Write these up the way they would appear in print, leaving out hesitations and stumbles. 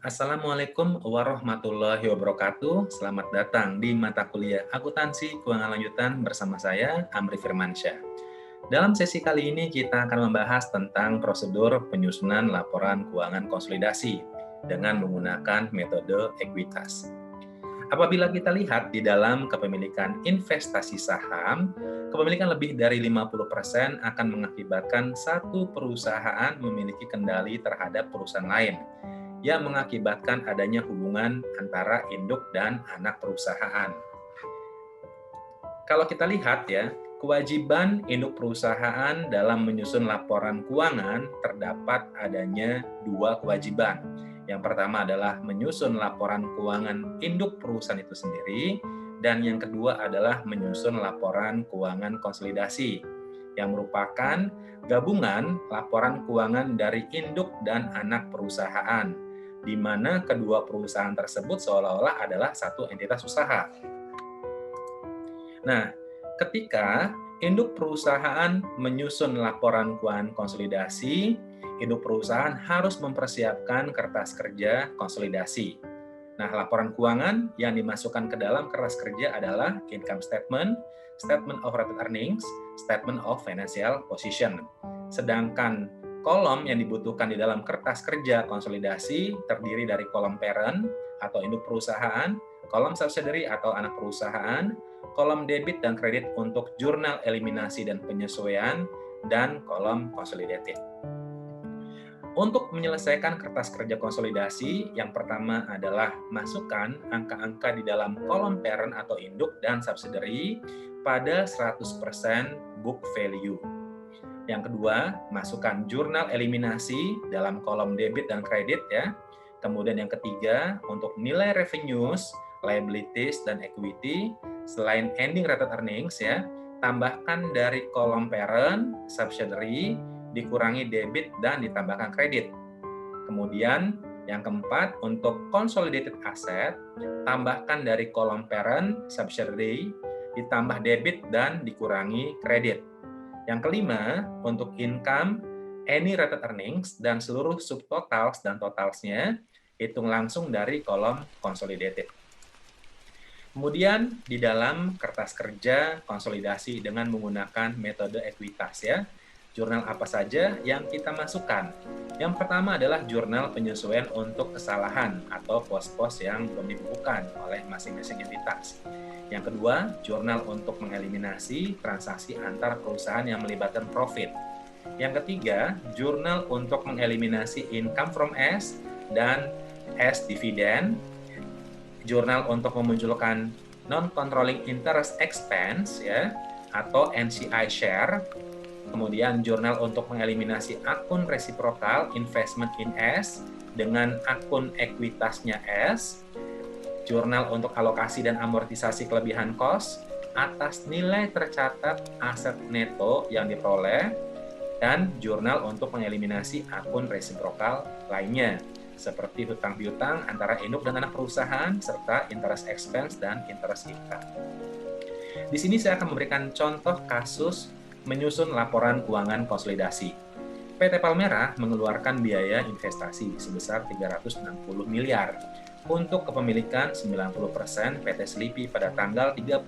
Assalamualaikum warahmatullahi wabarakatuh. Selamat datang di mata kuliah Akuntansi Keuangan Lanjutan bersama saya, Amri Firmansyah. Dalam sesi kali ini kita akan membahas tentang prosedur penyusunan laporan keuangan konsolidasi dengan menggunakan metode ekuitas. Apabila kita lihat di dalam kepemilikan investasi saham, kepemilikan lebih dari 50% akan mengakibatkan satu perusahaan memiliki kendali terhadap perusahaan lain, yang mengakibatkan adanya hubungan antara induk dan anak perusahaan. Kalau kita lihat ya, kewajiban induk perusahaan dalam menyusun laporan keuangan terdapat adanya dua kewajiban. Yang pertama adalah menyusun laporan keuangan induk perusahaan itu sendiri, dan yang kedua adalah menyusun laporan keuangan konsolidasi, yang merupakan gabungan laporan keuangan dari induk dan anak perusahaan, di mana kedua perusahaan tersebut seolah-olah adalah satu entitas usaha. Nah, ketika induk perusahaan menyusun laporan keuangan konsolidasi, induk perusahaan harus mempersiapkan kertas kerja konsolidasi. Nah, laporan keuangan yang dimasukkan ke dalam kertas kerja adalah income statement, statement of related earnings, statement of financial position. Sedangkan kolom yang dibutuhkan di dalam kertas kerja konsolidasi terdiri dari kolom parent atau induk perusahaan, kolom subsidiary atau anak perusahaan, kolom debit dan kredit untuk jurnal eliminasi dan penyesuaian, dan kolom consolidated. Untuk menyelesaikan kertas kerja konsolidasi, yang pertama adalah masukkan angka-angka di dalam kolom parent atau induk dan subsidiary pada 100% book value. Yang kedua, masukkan jurnal eliminasi dalam kolom debit dan kredit ya. Kemudian yang ketiga, untuk nilai revenues, liabilities, dan equity, selain ending related earnings ya, tambahkan dari kolom parent, subsidiary, dikurangi debit, dan ditambahkan kredit. Kemudian yang keempat, untuk consolidated asset, tambahkan dari kolom parent, subsidiary, ditambah debit, dan dikurangi kredit. Yang kelima, untuk income, any related earnings, dan seluruh subtotals dan totalsnya, hitung langsung dari kolom consolidated. Kemudian di dalam kertas kerja konsolidasi dengan menggunakan metode ekuitas ya, jurnal apa saja yang kita masukkan. Yang pertama adalah jurnal penyesuaian untuk kesalahan atau pos-pos yang belum dibukukan oleh masing-masing entitas. Yang kedua, jurnal untuk mengeliminasi transaksi antar perusahaan yang melibatkan profit. Yang ketiga, jurnal untuk mengeliminasi income from S dan S dividend. Jurnal untuk memunculkan non-controlling interest expense ya, atau NCI share. Kemudian jurnal untuk mengeliminasi akun resiprokal investment in S dengan akun ekuitasnya S. Jurnal untuk alokasi dan amortisasi kelebihan kos atas nilai tercatat aset neto yang diperoleh, dan jurnal untuk mengeliminasi akun resiprokal lainnya seperti hutang piutang antara induk dan anak perusahaan, serta interest expense dan interest income. Di sini saya akan memberikan contoh kasus menyusun laporan keuangan konsolidasi. PT Palmerah mengeluarkan biaya investasi sebesar 360 miliar untuk kepemilikan 90% PT Slipi pada tanggal 31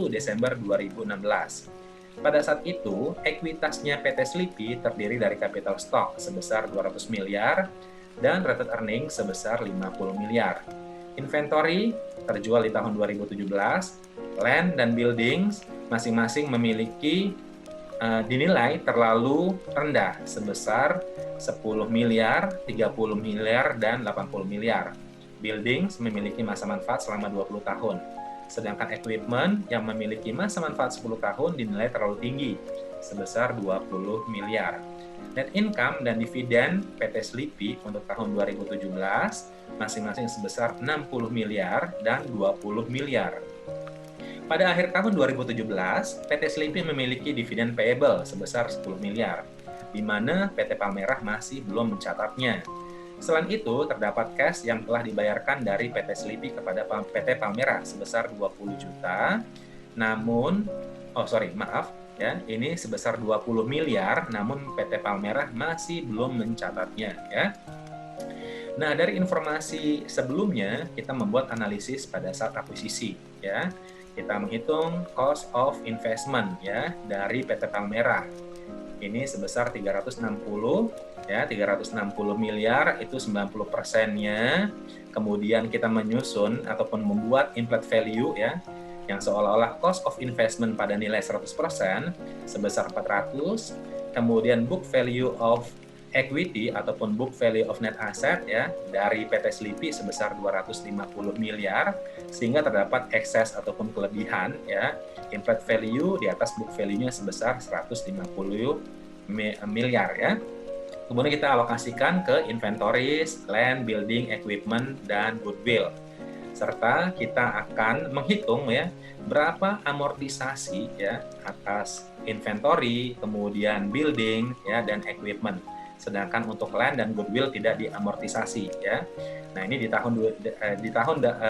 Desember 2016. Pada saat itu, ekuitasnya PT Slipi terdiri dari capital stock sebesar 200 miliar, dan related earnings sebesar 50 miliar. Inventory terjual di tahun 2017, land dan buildings masing-masing memiliki dinilai terlalu rendah sebesar 10 miliar, 30 miliar, dan 80 miliar. Buildings memiliki masa manfaat selama 20 tahun. Sedangkan equipment yang memiliki masa manfaat 10 tahun dinilai terlalu tinggi sebesar 20 miliar. Net income dan dividen PT Slipi untuk tahun 2017 masing-masing sebesar 60 miliar dan 20 miliar. Pada akhir tahun 2017, PT Slipi memiliki dividen payable sebesar 10 miliar, di mana PT Palmerah masih belum mencatatnya. Selain itu, terdapat cash yang telah dibayarkan dari PT Slipi kepada PT Palmerah sebesar 20 juta, namun, ini sebesar 20 miliar, namun PT Palmerah masih belum mencatatnya. Ya. Nah, dari informasi sebelumnya, kita membuat analisis pada saat akuisisi, ya. Kita menghitung cost of investment, ya, dari PT Palmerah. Ini sebesar 360, ya, 360 miliar, itu 90%-nya. Kemudian kita menyusun ataupun membuat implied value, ya, yang seolah-olah cost of investment pada nilai 100% sebesar 400, kemudian book value of equity ataupun book value of net asset, ya, dari PT Slipi sebesar 250 miliar, sehingga terdapat ekses ataupun kelebihan, ya, implied value di atas book value-nya sebesar 150 miliar, ya. Kemudian kita alokasikan ke inventories, land, building, equipment, dan goodwill. Serta kita akan menghitung, ya, berapa amortisasi, ya, atas inventory, kemudian building, ya, dan equipment. Sedangkan untuk land dan goodwill tidak diamortisasi, ya. Nah, ini di tahun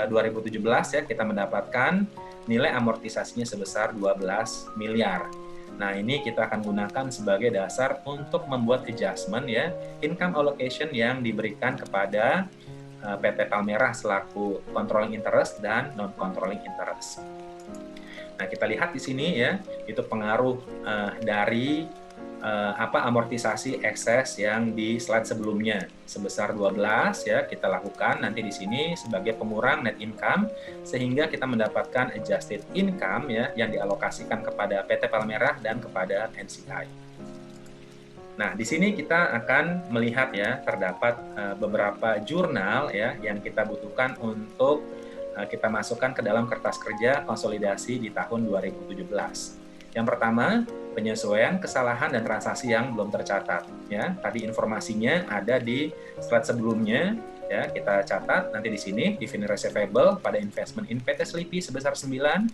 2017, ya, kita mendapatkan nilai amortisasinya sebesar 12 miliar. Nah, ini kita akan gunakan sebagai dasar untuk membuat adjustment, ya, income allocation yang diberikan kepada PT Palmerah selaku controlling interest dan non-controlling interest. Nah, kita lihat di sini, ya, itu pengaruh dari amortisasi ekses yang di slide sebelumnya sebesar 12, ya, kita lakukan nanti di sini sebagai pengurang net income sehingga kita mendapatkan adjusted income, ya, yang dialokasikan kepada PT Palmerah dan kepada NCI. Nah, di sini kita akan melihat, ya, terdapat beberapa jurnal, ya, yang kita butuhkan untuk kita masukkan ke dalam kertas kerja konsolidasi di tahun 2017. Yang pertama, penyesuaian kesalahan dan transaksi yang belum tercatat, ya. Tadi informasinya ada di slide sebelumnya, ya. Kita catat nanti di sini dividend receivable pada investment in PT Slipi sebesar 9,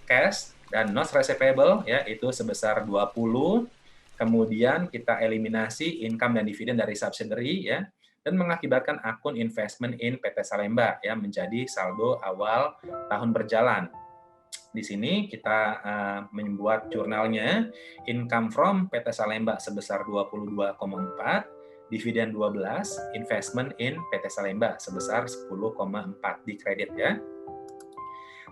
cash dan notes receivable, ya, itu sebesar 20. Kemudian kita eliminasi income dan dividen dari subsidiary, ya, dan mengakibatkan akun investment in PT Salemba, ya, menjadi saldo awal tahun berjalan. Di sini kita membuat jurnalnya, income from PT Salemba sebesar 22,4, dividen 12, investment in PT Salemba sebesar 10,4 di kredit, ya.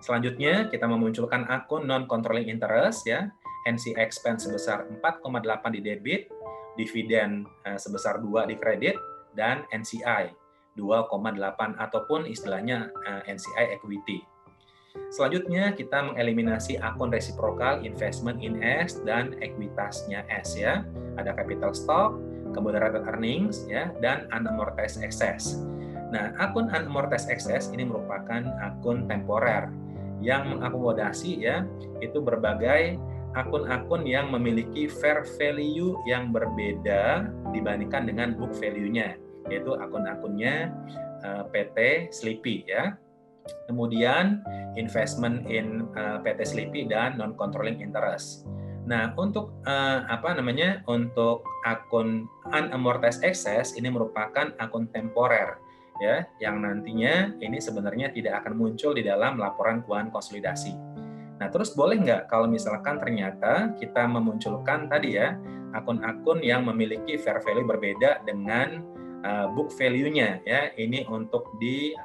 Selanjutnya kita memunculkan akun non-controlling interest, ya, NC expense sebesar 4,8 di debit, dividen sebesar 2 di kredit, dan NCI 2,8 ataupun istilahnya NCI equity. Selanjutnya kita mengeliminasi akun reciprocal investment in S dan ekuitasnya S, ya. Ada capital stock, kemudian retained earnings, ya, dan unamortized excess. Nah, akun unamortized excess ini merupakan akun temporer yang mengakomodasi, ya, itu berbagai akun-akun yang memiliki fair value yang berbeda dibandingkan dengan book value-nya, yaitu akun-akunnya PT Slipi, ya. Kemudian investment in PT Slipi dan non-controlling interest. Nah, untuk untuk akun unamortized excess ini merupakan akun temporer, ya, yang nantinya ini sebenarnya tidak akan muncul di dalam laporan keuangan konsolidasi. Nah, terus boleh nggak kalau misalkan ternyata kita memunculkan tadi, ya, akun-akun yang memiliki fair value berbeda dengan book value-nya, ya, ini untuk di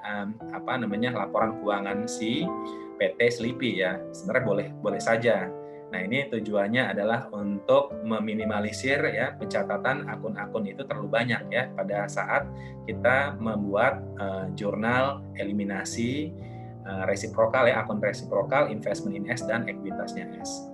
laporan keuangan si PT Slipi, ya. Sebenarnya boleh saja. Nah, ini tujuannya adalah untuk meminimalisir, ya, pencatatan akun-akun itu terlalu banyak, ya, pada saat kita membuat jurnal eliminasi resiprokal, ya, akun resiprokal, investment in S dan ekuitasnya S.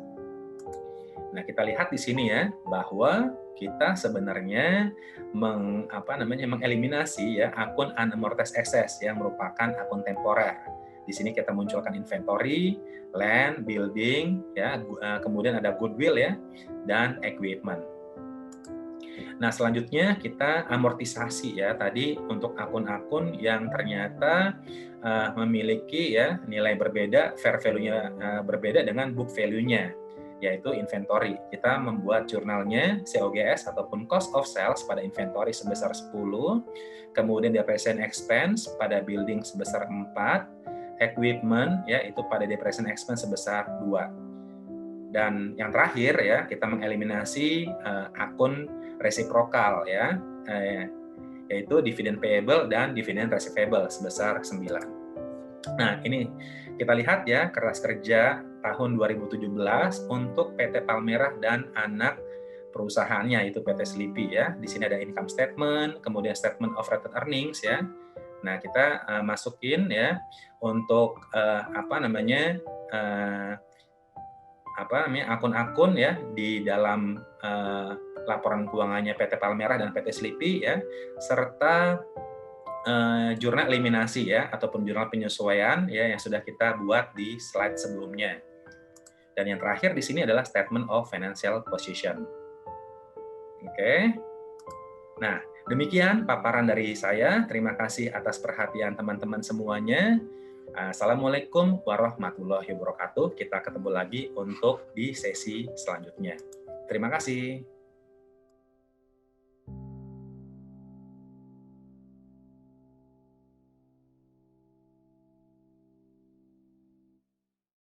Nah, kita lihat di sini, ya, bahwa kita sebenarnya mengeliminasi, ya, akun unamortized excess yang merupakan akun temporer. Di sini kita munculkan inventory, land, building, ya, kemudian ada goodwill, ya, dan equipment. Nah, selanjutnya kita amortisasi, ya, tadi untuk akun-akun yang ternyata memiliki, ya, nilai berbeda, fair value-nya berbeda dengan book value-nya, yaitu inventory. Kita membuat jurnalnya COGS ataupun cost of sales pada inventory sebesar 10, kemudian depreciation expense pada building sebesar 4, equipment, ya, itu pada depreciation expense sebesar 2. Dan yang terakhir, ya, kita mengeliminasi akun resiprokal, ya. yaitu dividen payable dan dividen receivable sebesar 9. Nah, ini kita lihat ya kertas kerja tahun 2017 untuk PT Palmerah dan anak perusahaannya, itu PT Sleepy ya. Di sini ada income statement, kemudian statement of retained earnings ya. Nah, kita masukin ya untuk akun-akun ya di dalam laporan keuangannya PT Palmerah dan PT Sleepy ya, serta jurnal eliminasi ya ataupun jurnal penyesuaian ya yang sudah kita buat di slide sebelumnya. Dan yang terakhir di sini adalah statement of financial position. Oke. Nah, demikian paparan dari saya. Terima kasih atas perhatian teman-teman semuanya. Assalamualaikum warahmatullahi wabarakatuh. Kita ketemu lagi untuk di sesi selanjutnya. Terima kasih.